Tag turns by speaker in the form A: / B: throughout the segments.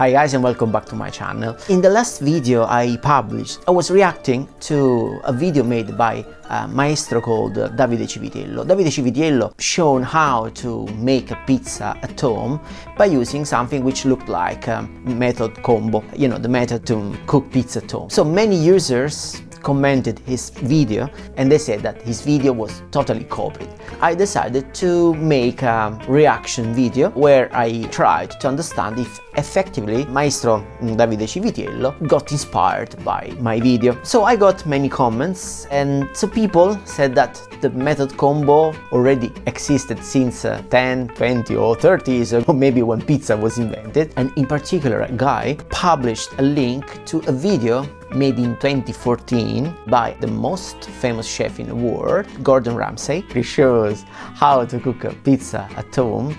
A: Hi guys and welcome back to my channel. In the last video I was reacting to a video made by a maestro called Davide Civitiello. Davide Civitiello shown how to make a pizza at home by using something which looked like a method combo, you know, the method to cook pizza at home. So many users commented his video and they said that his video was totally copied. I decided to make a reaction video where I tried to understand if effectively Maestro Davide Civitiello got inspired by my video. So I got many comments, and so people said that the method combo already existed since 10, 20 or 30 years ago, maybe when pizza was invented. And in particular, a guy published a link to a video made in 2014 by the most famous chef in the world, Gordon Ramsay. He shows how to cook a pizza at home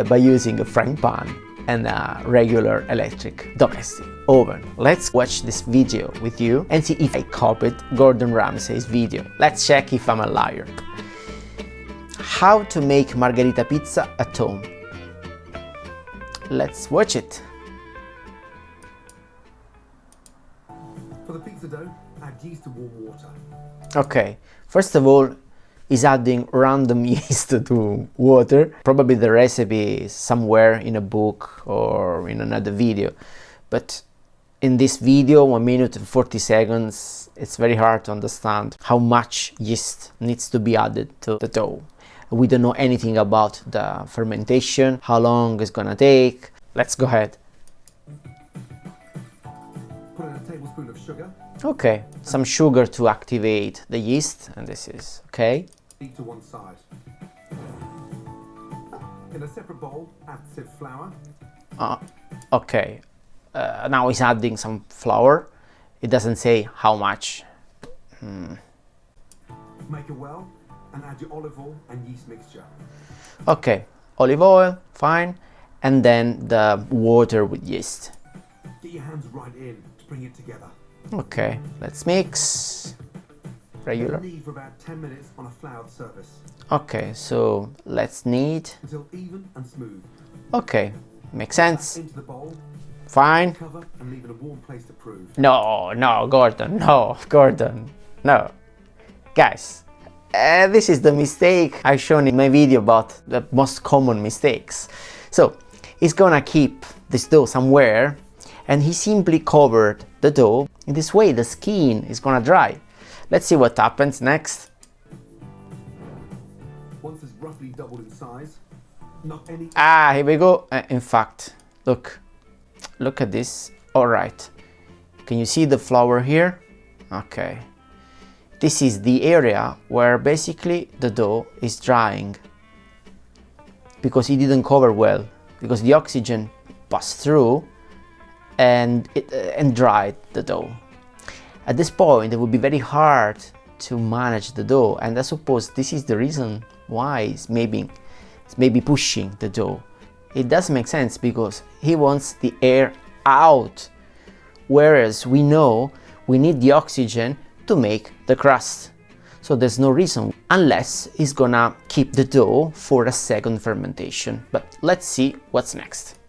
A: by using a frying pan and a regular electric domestic oven. Let's watch this video with you and see if I copied Gordon Ramsay's video. Let's check if I'm a liar. How to make margherita pizza at home. Let's watch it.
B: For the pizza dough, add yeast to warm water.
A: Okay, first of all, he's adding random yeast to water. Probably the recipe is somewhere in a book or in another video. But in this video, 1 minute and 40 seconds, it's very hard to understand how much yeast needs to be added to the dough. We don't know anything about the fermentation, how long it's gonna take. Let's go ahead.
B: Put in a tablespoon of sugar.
A: Okay, some sugar to activate the yeast, and this is okay.
B: Heat to one side. In a separate bowl, add sieved flour.
A: Okay, now he's adding some flour. It doesn't say how much.
B: Make a well and add your olive oil and yeast mixture.
A: Okay, olive oil, fine, and then the water with yeast.
B: Get your hands right in to bring it together.
A: Okay, let's mix. Regular.
B: Knead for about 10 minutes on a floured surface.
A: Okay, so let's knead
B: until even and smooth.
A: Okay, makes sense.
B: Into the bowl.
A: Fine.
B: Cover and leave in a warm place to prove.
A: No, Gordon, no. Guys, this is the mistake I've shown in my video about the most common mistakes. So, he's gonna keep this dough somewhere and he simply covered the dough. In this way, the skin is gonna dry. Let's see what happens next.
B: Once it's roughly doubled in size, not any...
A: Here we go. In fact, look at this. All right. Can you see the flour here? Okay. This is the area where basically the dough is drying because it didn't cover well, because the oxygen passed through and dried the dough. At this point, it would be very hard to manage the dough, and I suppose this is the reason why it's maybe pushing the dough. It does make sense because he wants the air out, whereas we know we need the oxygen to make the crust. So there's no reason, unless he's gonna keep the dough for a second fermentation. But let's see what's next.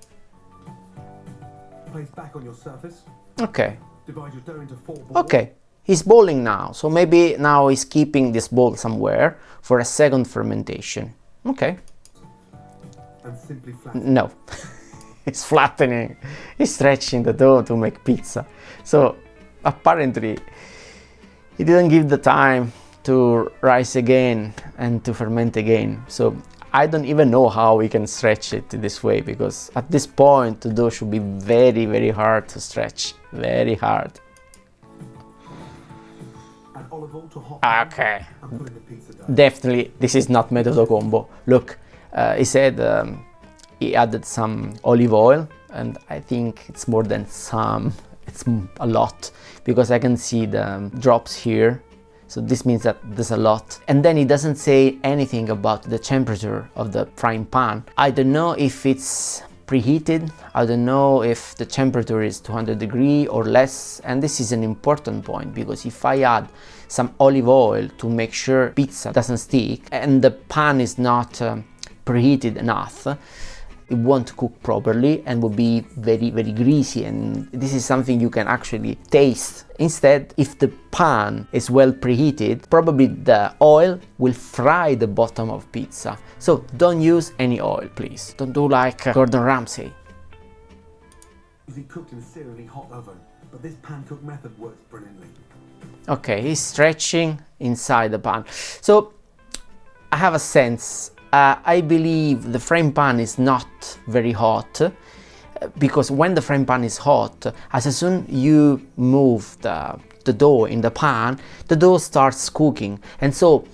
B: Place back on your surface.
A: Okay.
B: Divide your dough into 4 balls.
A: Okay, he's balling now, so maybe now he's keeping this ball somewhere for a second fermentation. Okay.
B: And simply flatten.
A: No, he's flattening, he's stretching the dough to make pizza. So apparently he didn't give the time to rise again and to ferment again. So I don't even know how we can stretch it this way, because at this point the dough should be very, very hard to stretch. Very hard.
B: Add olive oil to hot
A: Okay.
B: and put in the pizza dough.
A: Definitely, this is not metodo combo. Look, he said he added some olive oil, and I think it's more than some. It's a lot, because I can see the drops here. So this means that there's a lot. And then it doesn't say anything about the temperature of the frying pan. I don't know if it's preheated. I don't know if the temperature is 200 degrees or less. And this is an important point, because if I add some olive oil to make sure pizza doesn't stick and the pan is not preheated enough, it won't cook properly and will be very, very greasy, and this is something you can actually taste. Instead, if the pan is well preheated, probably the oil will fry the bottom of pizza. So don't use any oil, please. Don't do like Gordon Ramsay.
B: Usually cooked in a serially hot oven, but this pan cook method works brilliantly.
A: Okay, he's stretching inside the pan. So I have a sense, I believe the frying pan is not very hot, because when the frying pan is hot, as soon you move the dough in the pan, the dough starts cooking, and so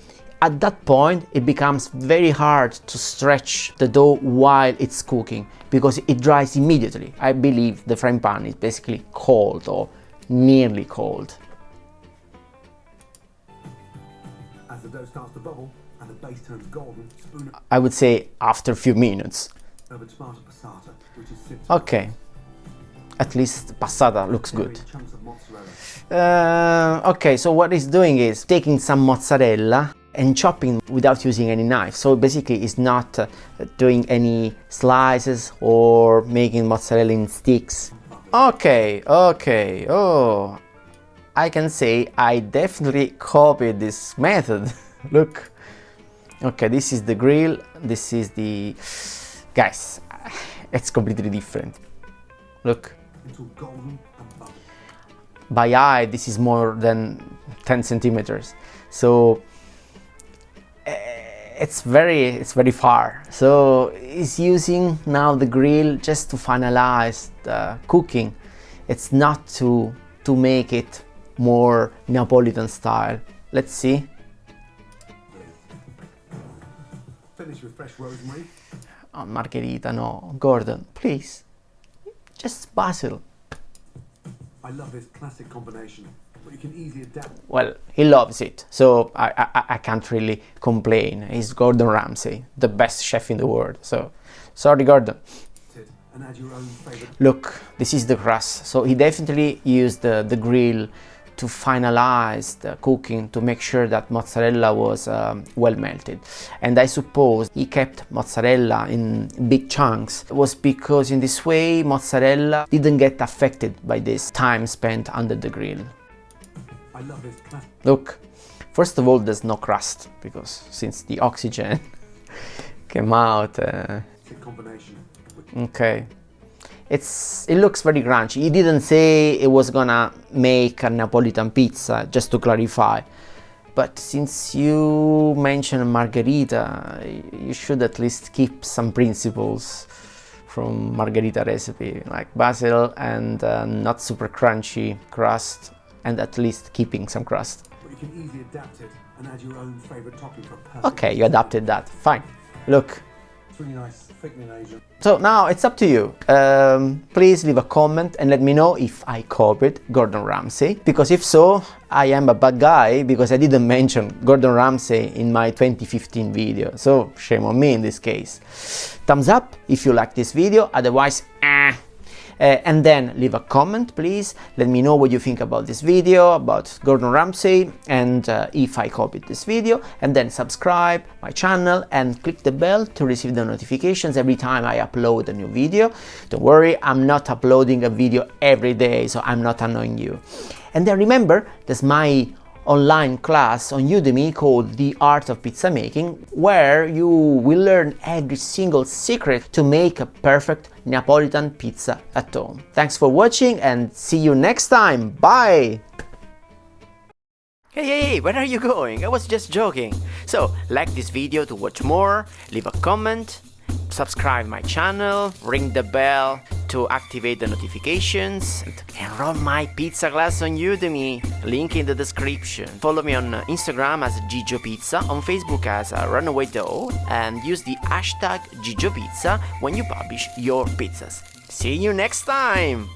A: at that point it becomes very hard to stretch the dough while it's cooking, because it dries immediately. I believe the frying pan is basically cold or nearly cold.
B: As the dough starts to bubble and the base turns golden, spoon it
A: I would say after a few minutes.
B: over tomato passata, which is sipped
A: Okay, at least passata looks good.
B: chunks of mozzarella.
A: Okay, so what he's doing is taking some mozzarella and chopping without using any knife. So basically he's not doing any slices or making mozzarella in sticks. Okay, oh, I can say I definitely copied this method. Look, okay, this is the grill, this is the... Guys, it's completely different. Look,
B: Until golden and bubbly.
A: by eye this is more than 10 centimeters, so it's very far. So he's using now the grill just to finalize the cooking. It's not to make it more Neapolitan style. Let's see.
B: Finish with fresh rosemary.
A: Oh, margherita, no. Gordon, please. Just basil.
B: I love this classic combination, but you can easily adapt
A: Well, he loves it, so I can't really complain. He's Gordon Ramsay, the best chef in the world. So, sorry, Gordon.
B: it and add your own favorite.
A: Look, this is the crust. So he definitely used the grill to finalize the cooking, to make sure that mozzarella was well melted. And I suppose he kept mozzarella in big chunks. It was because in this way mozzarella didn't get affected by this time spent under the grill.
B: I love this classic
A: Look, first of all there's no crust, because since the oxygen came out,
B: combination.
A: okay. It looks very crunchy. He didn't say it was gonna make a Neapolitan pizza, just to clarify. But since you mentioned margherita, you should at least keep some principles from margherita recipe, like basil and not super crunchy crust, and at least keeping some crust.
B: But you can easily adapt it and add your own favorite topping for a perfect.
A: Okay, you adapted that, fine. Look,
B: It's really nice, thick in Asian.
A: so now it's up to you. Please leave a comment and let me know if I copied Gordon Ramsay, because if so, I am a bad guy because I didn't mention Gordon Ramsay in my 2015 video, so shame on me in this case. Thumbs up if you like this video, otherwise and then leave a comment, please. Let me know what you think about this video, about Gordon Ramsay, and if I copied this video. And then subscribe my channel and click the bell to receive the notifications every time I upload a new video. Don't worry, I'm not uploading a video every day, so I'm not annoying you. And then remember, there's my online class on Udemy called The Art of Pizza Making, where you will learn every single secret to make a perfect Neapolitan pizza at home. Thanks for watching and see you next time. Bye! Hey, where are you going? I was just joking. So, like this video to watch more, leave a comment, subscribe my channel, ring the bell to activate the notifications, and enroll my pizza class on Udemy, link in the description. Follow me on Instagram as Gigio Pizza, on Facebook as Runaway Dough, and use the hashtag Gigio Pizza when you publish your pizzas. See you next time!